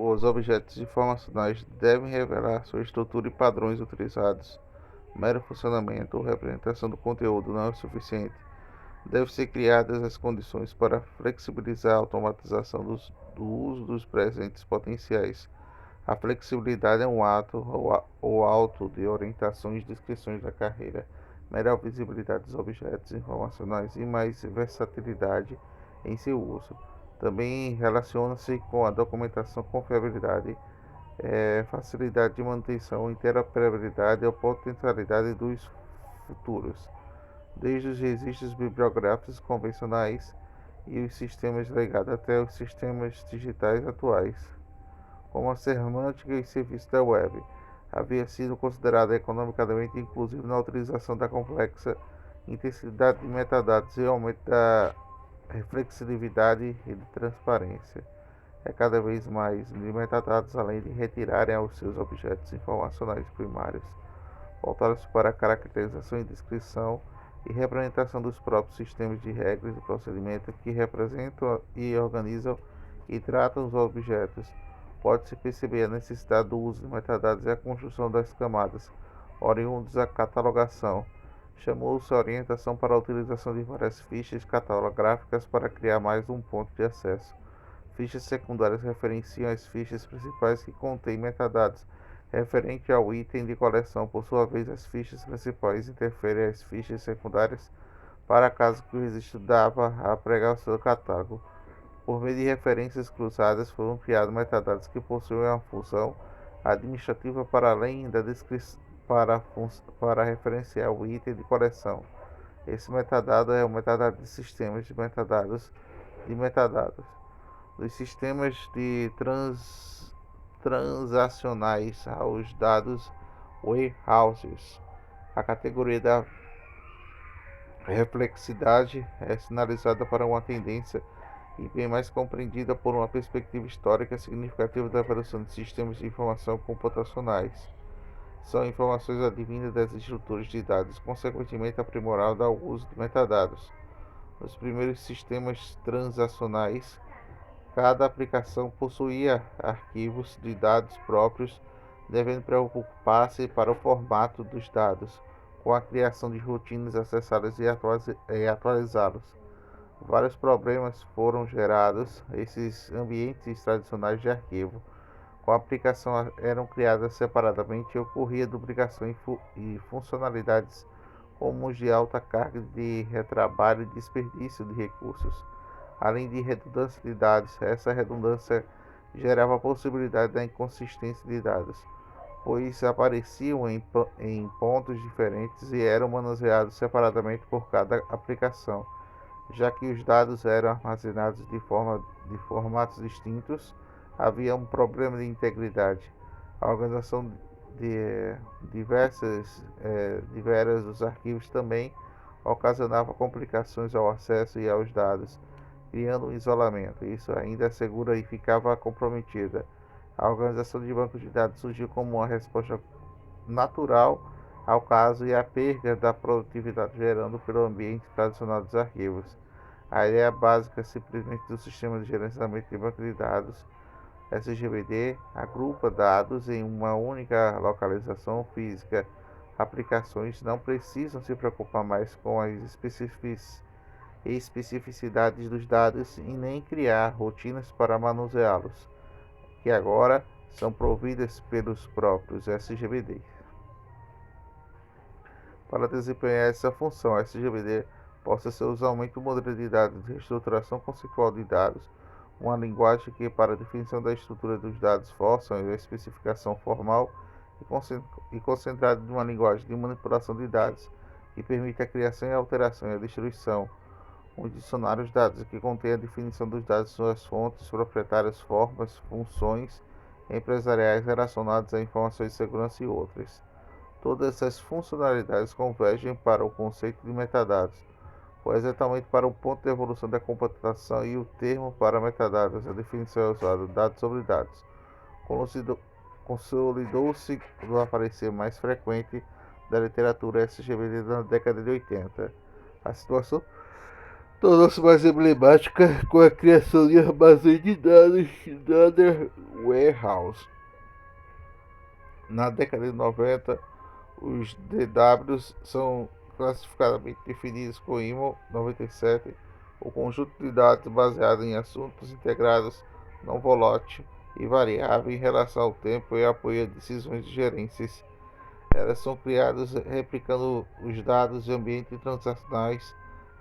Os objetos informacionais devem revelar sua estrutura e padrões utilizados. Mero funcionamento ou representação do conteúdo não é o suficiente. Devem ser criadas as condições para flexibilizar a automatização do uso dos presentes potenciais. A flexibilidade é um ato ou auto de orientações e descrições da carreira, melhor visibilidade dos objetos informacionais e mais versatilidade em seu uso. Também relaciona-se com a documentação, confiabilidade, facilidade de manutenção, interoperabilidade ou potencialidade dos futuros, desde os registros bibliográficos convencionais e os sistemas legados até os sistemas digitais atuais, como a semântica e serviços da web. Havia sido considerada economicamente inclusive na utilização da complexa intensidade de metadados e aumento da reflexividade e de transparência. É cada vez mais de metadados, além de retirarem aos seus objetos informacionais primários, voltados para a caracterização e descrição e representação dos próprios sistemas de regras e procedimentos que representam e organizam e tratam os objetos. Pode-se perceber a necessidade do uso de metadados e a construção das camadas, oriundos da catalogação. Chamou-se a orientação para a utilização de várias fichas catalográficas para criar mais um ponto de acesso. Fichas secundárias referenciam as fichas principais que contêm metadados referente ao item de coleção. Por sua vez, as fichas principais interferem às fichas secundárias para caso que o registro dava a pregar o seu catálogo. Por meio de referências cruzadas, foram criados metadados que possuem uma função administrativa para além da descrição para referenciar o item de coleção. Esse metadado é o metadado de sistemas de metadados. Dos sistemas de transacionais aos dados warehouses. A categoria da reflexidade é sinalizada para uma tendência e bem mais compreendida por uma perspectiva histórica significativa da evolução de sistemas de informação computacionais. São informações advindas das estruturas de dados, consequentemente aprimorada ao uso de metadados. Nos primeiros sistemas transacionais, cada aplicação possuía arquivos de dados próprios, devendo preocupar-se para o formato dos dados, com a criação de rotinas acessá-los e atualizá-los. Vários problemas foram gerados esses ambientes tradicionais de arquivo. Com a aplicação eram criadas separadamente e ocorria duplicação e funcionalidades comuns de alta carga de retrabalho e desperdício de recursos. Além de redundância de dados, essa redundância gerava a possibilidade da inconsistência de dados, pois apareciam em pontos diferentes e eram manuseados separadamente por cada aplicação. Já que os dados eram armazenados de formatos distintos, havia um problema de integridade. A organização de diversas dos arquivos também ocasionava complicações ao acesso e aos dados, criando um isolamento. Isso ainda segura e ficava comprometida. A organização de bancos de dados surgiu como uma resposta natural ao caso e à perda da produtividade gerando pelo ambiente tradicional dos arquivos. A ideia básica simplesmente do sistema de gerenciamento de banco de dados SGBD agrupa dados em uma única localização física. Aplicações não precisam se preocupar mais com as especificidades dos dados e nem criar rotinas para manuseá-los, que agora são providas pelos próprios SGBD. Para desempenhar essa função, a SGBD possa ser usualmente um modelo de dados de reestruturação conceitual de dados, uma linguagem que, para a definição da estrutura dos dados, força a especificação formal e concentrada em uma linguagem de manipulação de dados, que permite a criação e a alteração e a destruição. Um dicionário de dados que contém a definição dos dados, suas fontes, proprietários, formas, funções empresariais relacionadas a informações de segurança e outras. Todas essas funcionalidades convergem para o conceito de metadados, pois exatamente para o ponto de evolução da computação e o termo para metadados, a definição é usada dados sobre dados. Consolidou-se no aparecer mais frequente da literatura SGBD na década de 80. A situação tornou-se mais emblemática com a criação de armazéns de dados Data Warehouse. Na década de 90, os DWs são classificadamente definidos como IMO 97, o conjunto de dados baseado em assuntos integrados, não volátil e variável em relação ao tempo e apoio a decisões de gerências. Elas são criadas replicando os dados de ambiente transacionais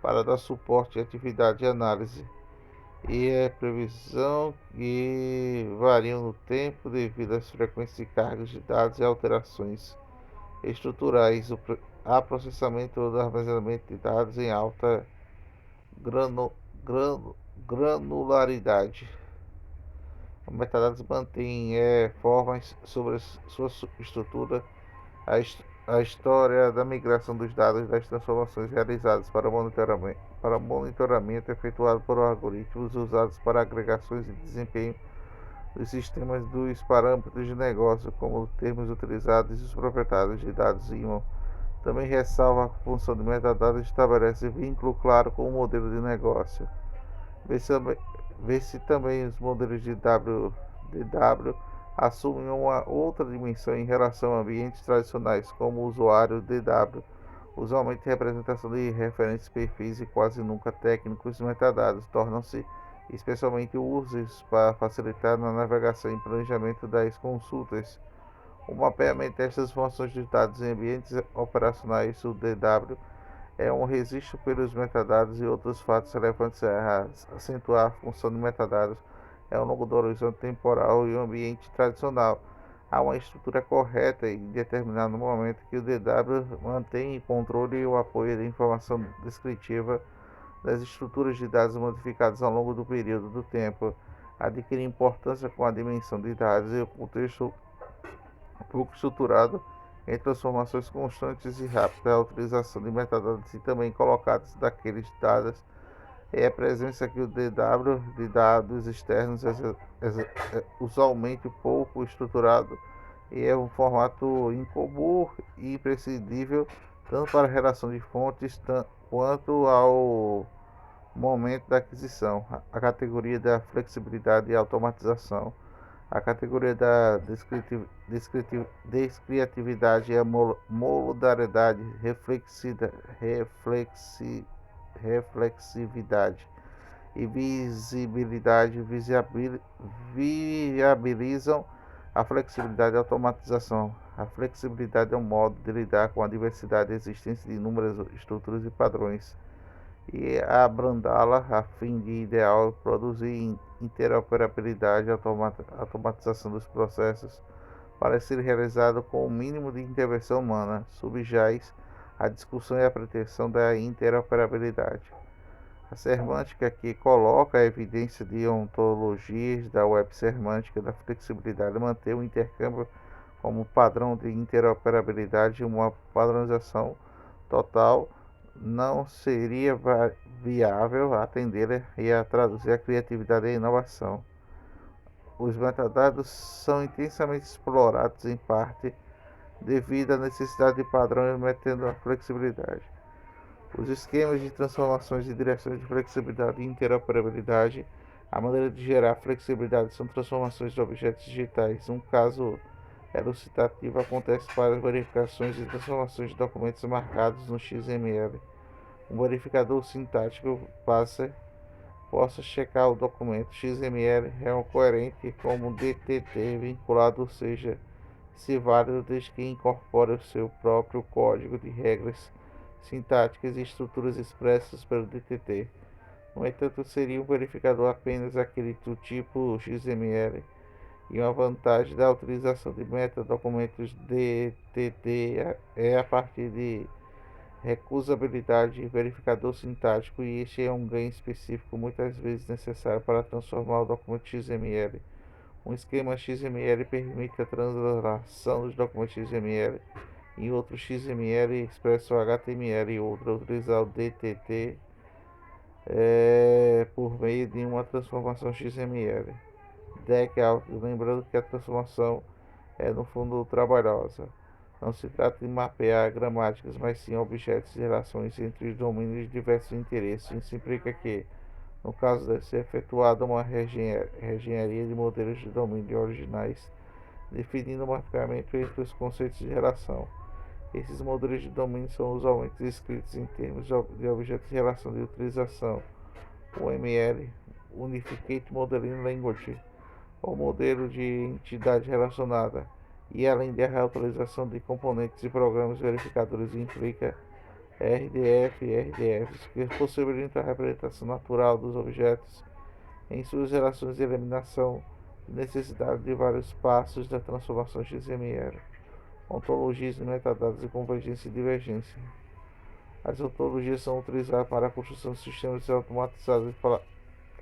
para dar suporte à atividade de análise e previsão que variam no tempo devido às frequências de cargas de dados e alterações estruturais, a processamento ou armazenamento de dados em alta granu, granu, granularidade. O metadados mantém formas sobre sua estrutura, a história da migração dos dados das transformações realizadas para monitoramento efetuado por algoritmos usados para agregações de desempenho dos sistemas dos parâmetros de negócio, como os termos utilizados e os proprietários de dados IMO. Também ressalva a função de metadados e estabelece vínculo claro com o modelo de negócio. Vê-se também os modelos de DW assumem uma outra dimensão em relação a ambientes tradicionais, como o usuário DW, usualmente representação de referentes perfis e quase nunca técnicos. Metadados tornam-se especialmente úteis para facilitar na navegação e planejamento das consultas. O mapeamento destas funções de dados em ambientes operacionais, o DW, é um registro pelos metadados e outros fatos relevantes a acentuar a função de metadados ao longo do horizonte temporal e o ambiente tradicional. Há uma estrutura correta em determinado momento que o DW mantém o controle e o apoio da informação descritiva das estruturas de dados modificadas ao longo do período do tempo. Adquire importância com a dimensão de dados e o contexto pouco estruturado em transformações constantes e rápidas. A utilização de metadados e também colocados daqueles dados é a presença aqui do DW de dados externos, usualmente pouco estruturado, e é um formato incomum e imprescindível tanto para a relação de fontes quanto ao momento da aquisição. A categoria da flexibilidade e automatização. A categoria da descriatividade e a modularidade, reflexividade e visibilidade viabilizam a flexibilidade e automatização. A flexibilidade é um modo de lidar com a diversidade existente de inúmeras estruturas e padrões e abrandá-la a fim de ideal produzir interoperabilidade e automatização dos processos para ser realizado com o mínimo de intervenção humana. Subjaz a discussão e a pretensão da interoperabilidade. A semântica que coloca a evidência de ontologias da web semântica da flexibilidade mantém o intercâmbio como padrão de interoperabilidade e uma padronização total não seria viável atender e a traduzir a criatividade e a inovação. Os metadados são intensamente explorados em parte devido à necessidade de padrões metendo a flexibilidade. Os esquemas de transformações de direções de flexibilidade e interoperabilidade. A maneira de gerar flexibilidade são transformações de objetos digitais. Um caso elucidativo acontece para as verificações e transformações de documentos marcados no XML. Um verificador sintático possa checar o documento XML é coerente como DTT vinculado, ou seja, se válido desde que incorpore o seu próprio código de regras sintáticas e estruturas expressas pelo DTT. No entanto, seria um verificador apenas aquele do tipo XML, e uma vantagem da utilização de metadocumentos DTT é a partir de recusabilidade e verificador sintático, e este é um ganho específico muitas vezes necessário para transformar o documento XML. Um esquema XML permite a translação dos documentos XML em outro XML expresso HTML e outro utilizar o DTT por meio de uma transformação XML. Lembrando que a transformação é no fundo trabalhosa. Não se trata de mapear gramáticas, mas sim objetos e relações entre os domínios de diversos interesses. Isso implica que, no caso, deve ser efetuada uma reengenharia de modelos de domínio originais, definindo o mapeamento entre os conceitos de relação. Esses modelos de domínio são usualmente descritos em termos de objetos de relação de utilização, UML, Unificate Modeling Language, ou modelo de entidade relacionada, e além da reutilização de componentes e programas verificadores implica RDF e RDFs, que possibilitam a representação natural dos objetos em suas relações de eliminação de necessidade de vários passos da transformação XML. Ontologias de metadados de convergência e divergência. As ontologias são utilizadas para a construção de sistemas automatizados e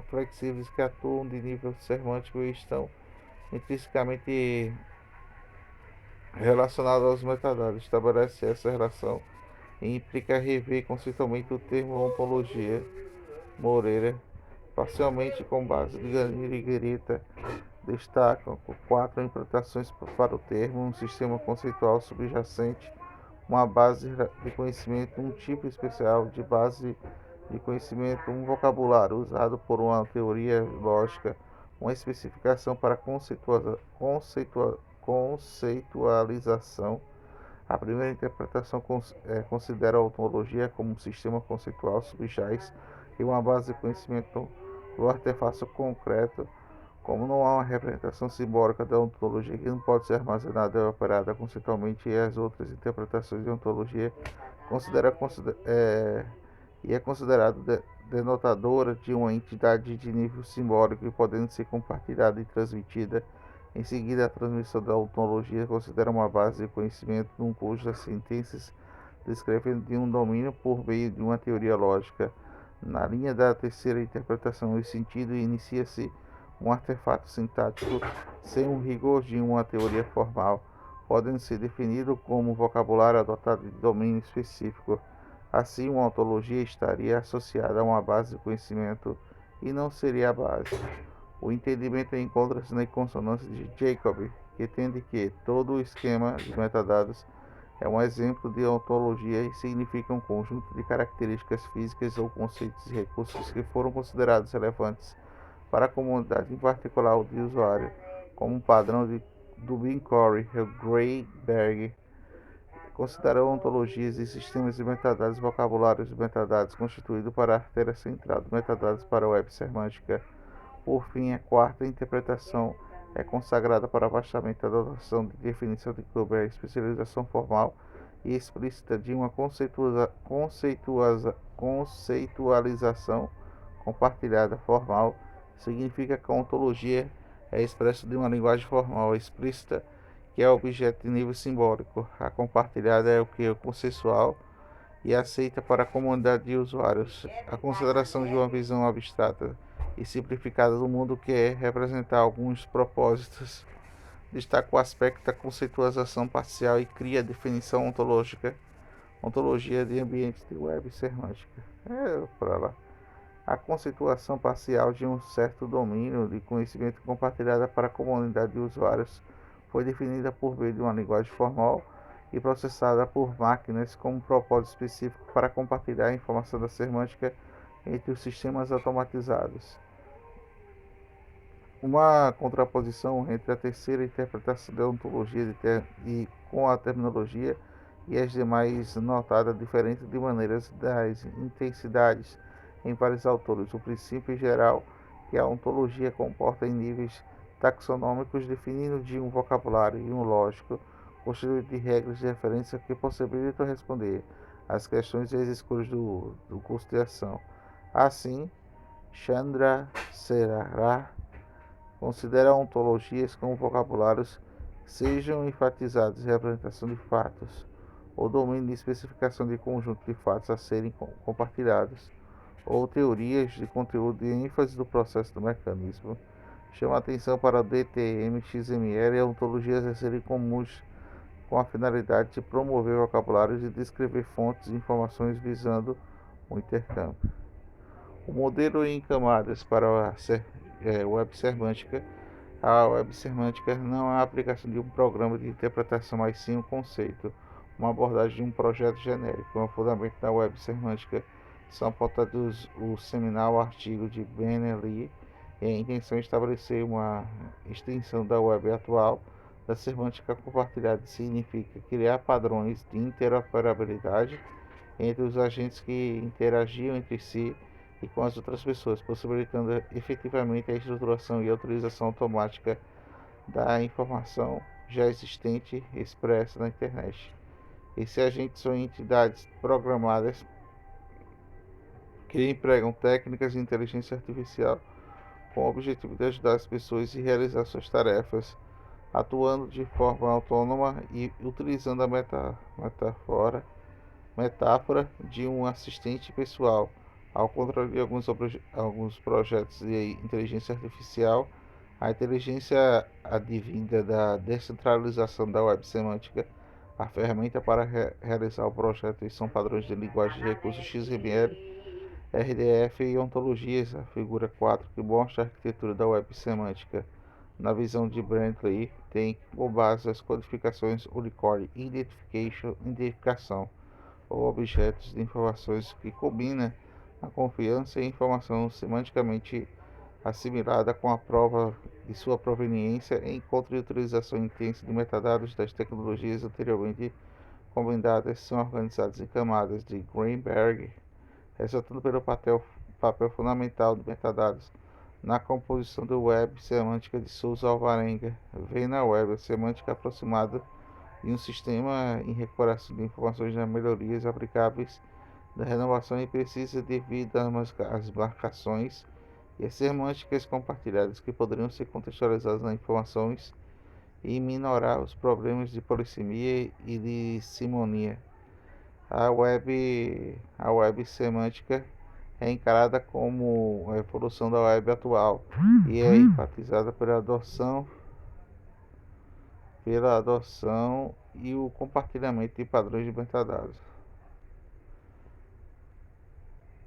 flexíveis que atuam de nível semântico e estão intrinsecamente relacionados aos metadados. Estabelecer essa relação implica rever conceitualmente o termo ontologia. Moreira, parcialmente com base de Ganira e Guerita, destacam quatro implantações para o termo: um sistema conceitual subjacente, uma base de conhecimento, um tipo especial de base de conhecimento, um vocabulário usado por uma teoria lógica, uma especificação para conceitualização. A primeira interpretação considera a ontologia como um sistema conceitual subjaz e uma base de conhecimento do artefato concreto. Como não há uma representação simbólica da ontologia que não pode ser armazenada e operada conceitualmente, e as outras interpretações de ontologia é considerado denotadora de uma entidade de nível simbólico e podendo ser compartilhada e transmitida. Em seguida, a transmissão da ontologia considera uma base de conhecimento num conjunto de sentenças descrevendo de um domínio por meio de uma teoria lógica. Na linha da terceira interpretação, o sentido inicia-se um artefato sintático sem o rigor de uma teoria formal, podendo ser definido como vocabulário adotado de domínio específico. Assim, uma ontologia estaria associada a uma base de conhecimento e não seria a base. O entendimento encontra-se na consonância de Jacobi, que entende que todo o esquema de metadados é um exemplo de ontologia e significa um conjunto de características físicas ou conceitos e recursos que foram considerados relevantes para a comunidade, em particular o de usuário, como um padrão de Dubin Corey e Greyberg. Considerou ontologias e sistemas de metadados e vocabulários de metadados constituído para a artéria central de metadados para a web semântica. Por fim, a quarta interpretação é consagrada para afastamento da adoção de definição de clube, a especialização formal e explícita de uma conceitualização compartilhada formal. Significa que a ontologia é expressa de uma linguagem formal explícita, que é objeto de nível simbólico. A compartilhada é o que é consensual e aceita para a comunidade de usuários. A consideração de uma visão abstrata e simplificada do mundo que é representar alguns propósitos. Destaca o aspecto da conceitualização parcial e cria a definição ontológica. Ontologia de ambientes de web semântica. Para lá. A conceituação parcial de um certo domínio de conhecimento compartilhada para a comunidade de usuários foi definida por meio de uma linguagem formal e processada por máquinas com um propósito específico para compartilhar a informação da semântica entre os sistemas automatizados. Uma contraposição entre a terceira interpretação da ontologia com a terminologia e as demais notada diferença de maneiras das intensidades em vários autores. O princípio geral que a ontologia comporta em níveis taxonômicos definindo de um vocabulário e um lógico, constituído de regras de referência que possibilitam responder às questões e às escolhas do curso de ação. Assim, Chandra Serara considera ontologias como vocabulários que sejam enfatizados em representação de fatos, ou domínio de especificação de conjunto de fatos a serem compartilhados, ou teorias de conteúdo e ênfase do processo do mecanismo. Chama a atenção para o DTM, XML e ontologias a serem comuns com a finalidade de promover vocabulários e descrever fontes e informações visando o intercâmbio. O modelo em camadas para a web semântica A web semântica não é a aplicação de um programa de interpretação, mas sim um conceito, uma abordagem de um projeto genérico. O fundamento da web semântica são apontados o seminal artigo de Berners-Lee e a intenção é estabelecer uma extensão da web atual da semântica compartilhada. Significa criar padrões de interoperabilidade entre os agentes que interagiam entre si e com as outras pessoas, possibilitando efetivamente a estruturação e a utilização automática da informação já existente expressa na internet. Esses agentes são entidades programadas que empregam técnicas de inteligência artificial com o objetivo de ajudar as pessoas a realizar suas tarefas, atuando de forma autônoma e utilizando a metáfora de um assistente pessoal. Ao contrário de alguns projetos de inteligência artificial, a inteligência advinda da descentralização da web semântica, a ferramenta para realizar o projeto são padrões de linguagem de recursos XML, RDF e ontologias, a figura 4 que mostra a arquitetura da web semântica. Na visão de Bentley, tem como base as codificações Unicode identificação, ou objetos de informações que combina a confiança e informação semanticamente assimilada com a prova de sua proveniência em encontro de utilização intensa de metadados das tecnologias anteriormente combinadas são organizadas em camadas de Greenberg, resultando pelo papel fundamental de metadados na composição do web semântica de Souza Alvarenga. Vem na web a semântica aproximada de um sistema em recuperação de informações nas melhorias aplicáveis da renovação e precisa devido às marcações e as semânticas compartilhadas que poderiam ser contextualizadas nas informações e minorar os problemas de polissemia e de simonia. A web semântica é encarada como a evolução da web atual e é enfatizada pela adoção e o compartilhamento de padrões de metadados.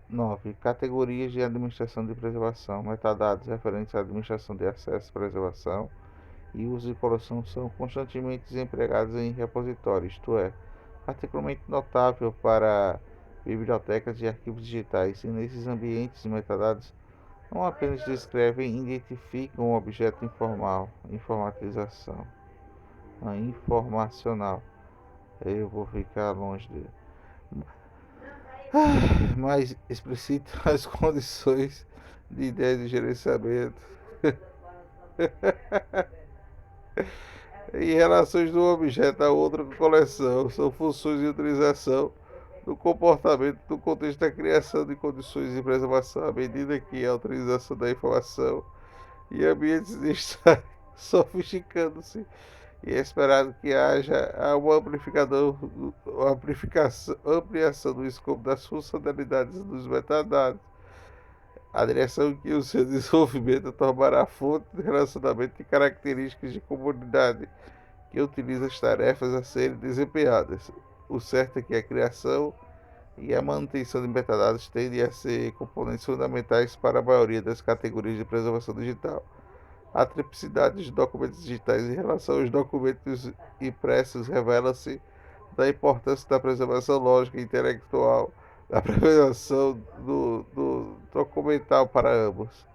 9. Categorias de administração de preservação. Metadados referentes à administração de acesso, preservação e uso e coleção são constantemente empregados em repositórios, isto é, particularmente notável para bibliotecas e arquivos digitais. E nesses ambientes, metadados não apenas descrevem e identificam um objeto informacional. Eu vou ficar longe dele. Mas explicitam as condições de ideia de gerenciamento e relações do objeto a outra coleção. São funções de utilização do comportamento no contexto da criação de condições de preservação à medida que a utilização da informação e ambientes está sofisticando-se e é esperado que haja uma ampliação do escopo das funcionalidades dos metadados, a direção que o seu desenvolvimento tomará fonte de relacionamento e características de comunidade que utiliza as tarefas a serem desempenhadas. O certo é que a criação e a manutenção de metadados tendem a ser componentes fundamentais para a maioria das categorias de preservação digital. A tipicidade dos documentos digitais em relação aos documentos impressos revela-se da importância da preservação lógica e intelectual, da preservação do documental para ambos.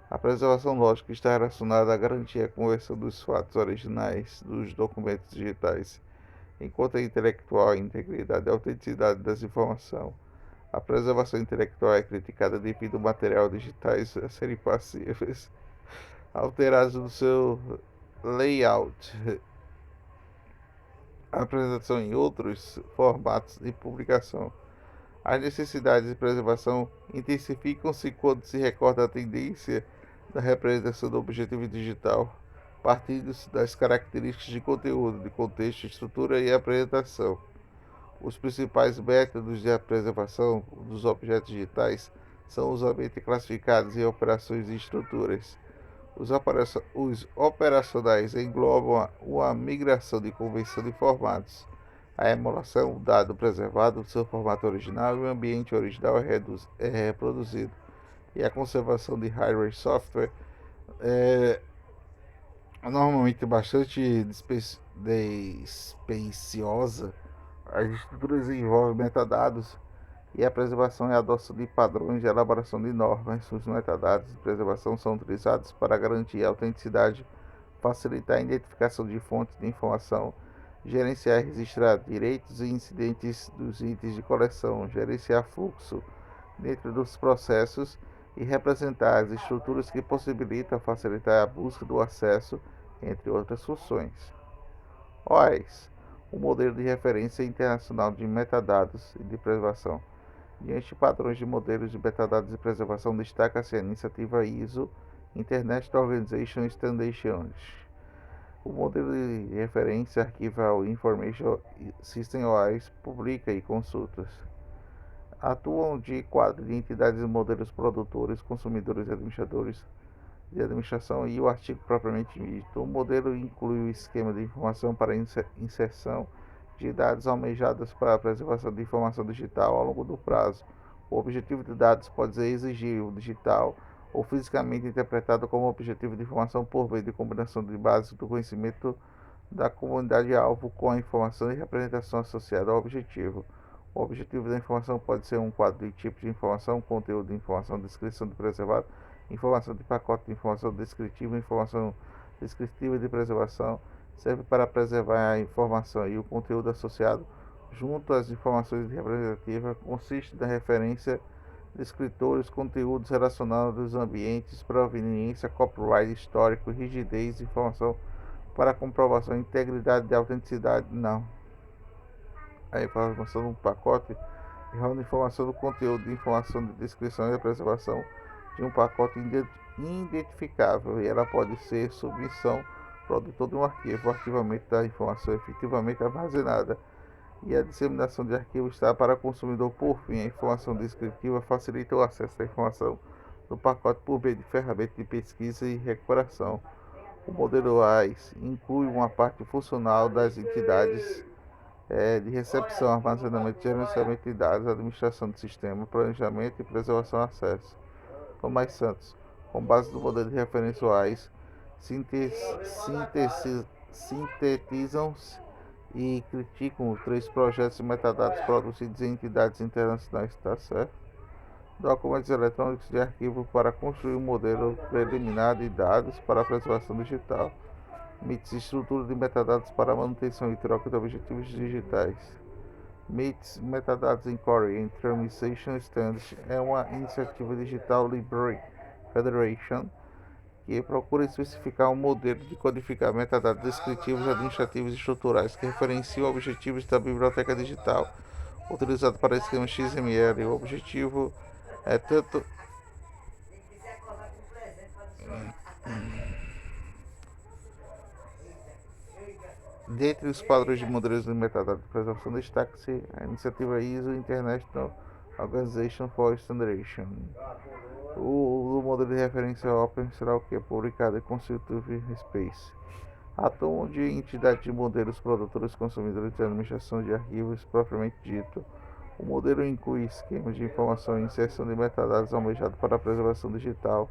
A preservação lógica está relacionada à garantir a conversão dos fatos originais dos documentos digitais, enquanto a intelectual a integridade e a autenticidade das informações. A preservação intelectual é criticada devido ao material digitais a serem passíveis alterados no seu layout, apresentação em outros formatos de publicação. As necessidades de preservação intensificam-se quando se recorda a tendência da representação do objetivo digital, partindo-se das características de conteúdo, de contexto, estrutura e apresentação. Os principais métodos de preservação dos objetos digitais são usualmente classificados em operações e estruturas. Os operacionais englobam a migração de conversão de formatos, a emulação do dado preservado do seu formato original e o ambiente original é reproduzido, e a conservação de hardware e software normalmente bastante despeciosa. As estruturas envolvem metadados e a preservação e a adoção de padrões de elaboração de normas. Os metadados de preservação são utilizados para garantir a autenticidade, facilitar a identificação de fontes de informação, gerenciar e registrar direitos e incidentes dos itens de coleção, gerenciar fluxo dentro dos processos e representar as estruturas que possibilitam facilitar a busca do acesso, entre outras funções. OAS, o modelo de referência internacional de metadados e de preservação. Diante de padrões de modelos de metadados de preservação, destaca-se a iniciativa ISO International Organization Standards. O modelo de referência Archival Information System OAS publica e consultas. Atuam de quadro de entidades e modelos produtores, consumidores e administradores de administração e o artigo propriamente dito. O modelo inclui o esquema de informação para inserção de dados almejados para a preservação de informação digital ao longo do prazo. O objetivo de dados pode ser exigido digital ou fisicamente interpretado como objetivo de informação por meio de combinação de bases do conhecimento da comunidade-alvo com a informação e representação associada ao objetivo. O objetivo da informação pode ser um quadro de tipos de informação, conteúdo de informação, descrição de preservado, informação de pacote de informação descritiva, informação descritiva de preservação, serve para preservar a informação e o conteúdo associado junto às informações representativas, consiste na referência de escritores, conteúdos relacionados, ambientes, proveniência, copyright histórico, rigidez, informação para comprovação, integridade e autenticidade, não. A informação do pacote reúne informação do conteúdo de informação de descrição e preservação de um pacote identificável e ela pode ser submissão produtor de um arquivo, o arquivamento da informação efetivamente armazenada e a disseminação de arquivo está para o consumidor. Por fim, a informação descritiva facilita o acesso à informação do pacote por meio de ferramentas de pesquisa e recuperação. O modelo AIS inclui uma parte funcional das entidades de recepção, armazenamento, gerenciamento de dados, administração do sistema, planejamento e preservação de acesso. Tomás Santos, com base no modelo de referência OAS, sintetizam e criticam os 3 projetos de metadados produzidos em entidades internacionais, está certo? Documentos eletrônicos de arquivo para construir um modelo preliminar de dados para a preservação digital. MITs, estrutura de metadados para manutenção e troca de objetivos digitais. MITs, Metadados Inquiry and Termination Standards, é uma iniciativa Digital Library Federation que procura especificar um modelo de codificar metadados descritivos, administrativos e estruturais que referenciam objetivos da biblioteca digital utilizado para esquema XML. O objetivo é tanto dentre os padrões de modelos de metadados de preservação, destaca-se a iniciativa ISO International Organization for Standardization. O modelo de referência Open será o que? Publicado em Consultative Space. Atuam de entidade de modelos produtores, consumidores de administração de arquivos propriamente dito. O modelo inclui esquemas de informação e inserção de metadados almejados para a preservação digital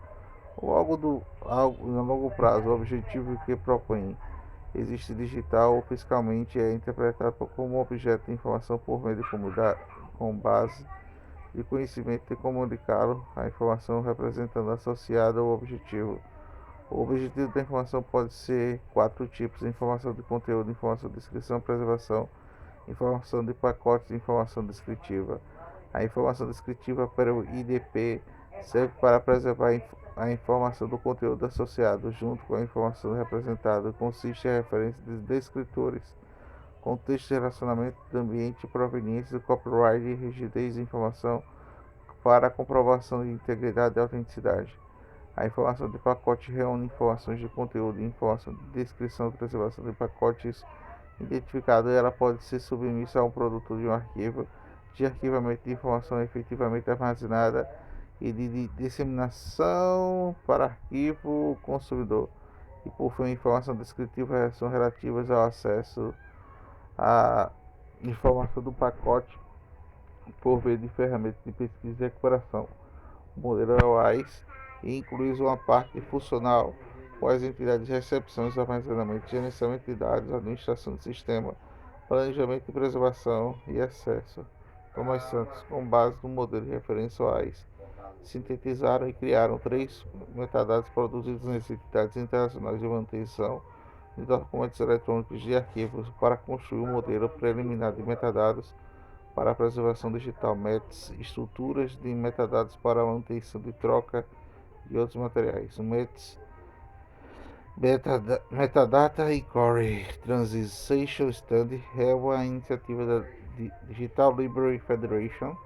ou algo a longo prazo. O objetivo que propõe existe digital ou fiscalmente é interpretado como objeto de informação por meio de com base de conhecimento e comunicá-lo a informação representando associada ao objetivo. O objetivo da informação pode ser 4 tipos: informação de conteúdo, informação de descrição, preservação, informação de pacotes e informação descritiva. A informação descritiva para o IDP serve para preservar a informação do conteúdo associado junto com a informação representada. Consiste em referência de descritores, contexto de relacionamento do ambiente, proveniência do copyright e rigidez de informação para a comprovação de integridade e autenticidade. A informação de pacote reúne informações de conteúdo e informação de descrição e preservação de pacotes identificados. Ela pode ser submissa a um produtor de um arquivo de arquivamento de informação efetivamente armazenada e de disseminação para arquivo consumidor. E por fim, informação descritiva são relativas ao acesso à informação do pacote por meio de ferramentas de pesquisa e recuperação. O modelo OAS inclui uma parte funcional quais entidades de recepção, armazenamento, gerenciamento de dados, administração do sistema, planejamento e preservação e acesso. Thomas Santos, com base no modelo de referência OAIS, sintetizaram e criaram três metadados produzidos nas entidades internacionais de manutenção de documentos eletrônicos de arquivos para construir um modelo preliminar de metadados para a preservação digital, METS, estruturas de metadados para a manutenção de troca de outros materiais. O METS Metadata e Core Translation Study é uma iniciativa da Digital Library Federation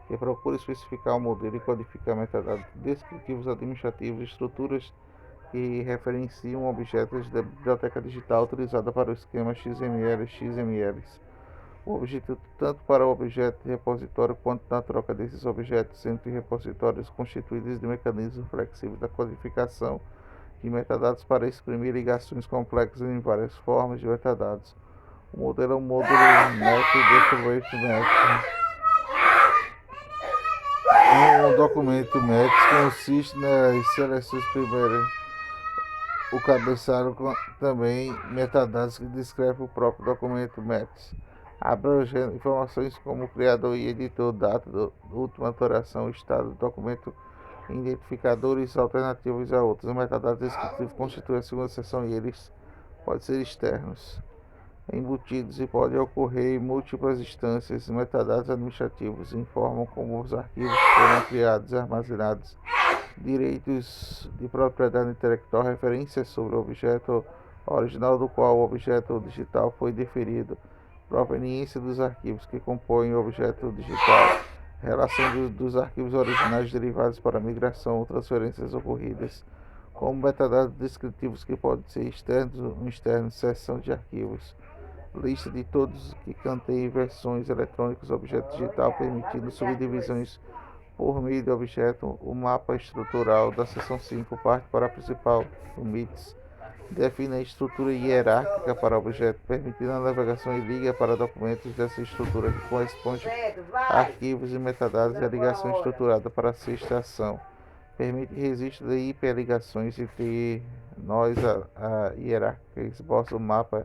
que procura especificar o modelo e codificar metadados descritivos administrativos, estruturas que referenciam objetos da biblioteca digital utilizada para o esquema XML/XMLs. O objetivo tanto para o objeto de repositório quanto na troca desses objetos entre repositórios constituídos de mecanismos flexíveis da codificação de metadados para exprimir ligações complexas em várias formas de metadados. O modelo é um módulo Net Distributed Net. Um documento MET consiste nas seleções primeiras. O cabeçalho também metadados que descreve o próprio documento MET, abrangendo informações como criador e editor, data, última alteração, estado do documento, identificadores alternativos a outros. Os metadados descritivos constituem a segunda seção e eles podem ser externos, embutidos e podem ocorrer em múltiplas instâncias. Metadados administrativos informam como os arquivos foram criados e armazenados, direitos de propriedade intelectual, referências sobre o objeto original do qual o objeto digital foi deferido, proveniência dos arquivos que compõem o objeto digital, relação dos arquivos originais derivados para migração ou transferências ocorridas, como metadados descritivos que podem ser externos ou internos, seção de arquivos, lista de todos que contêm versões eletrônicas do objeto digital, permitindo subdivisões por meio de objeto. O mapa estrutural da seção 5 parte para a principal, o MITS, define a estrutura hierárquica para o objeto, permitindo a navegação e liga para documentos dessa estrutura que corresponde a arquivos e metadados, e a ligação estruturada para a sexta ação. Permite registro de hiperligações entre nós. A hierárquica esboça o mapa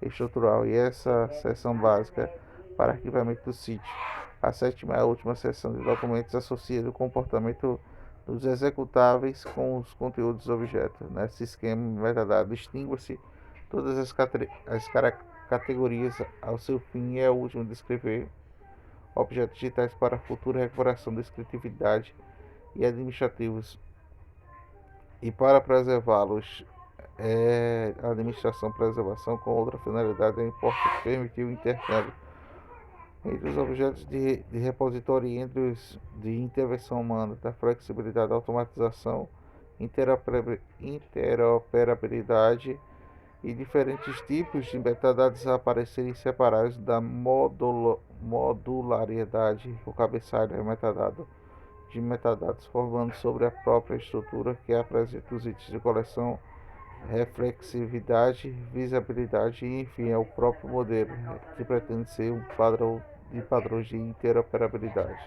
estrutural e essa seção básica para arquivamento do sítio. A sétima é a última seção de documentos associa o comportamento dos executáveis com os conteúdos do objeto. Nesse esquema, metadado distingue-se todas as categorias ao seu fim e é o último de descrever objetos digitais para futura recuperação de descritividade e administrativos e para preservá-los. A administração preservação com outra finalidade é importante permitir o intercâmbio entre os objetos de repositório e entre os de intervenção humana, da flexibilidade, automatização, interoperabilidade e diferentes tipos de metadados a aparecerem separados da modularidade. O cabeçalho é metadado de metadados formando sobre a própria estrutura que apresenta os itens de coleção, reflexividade, visibilidade e, enfim, é o próprio modelo que pretende ser um padrão de padrões de interoperabilidade.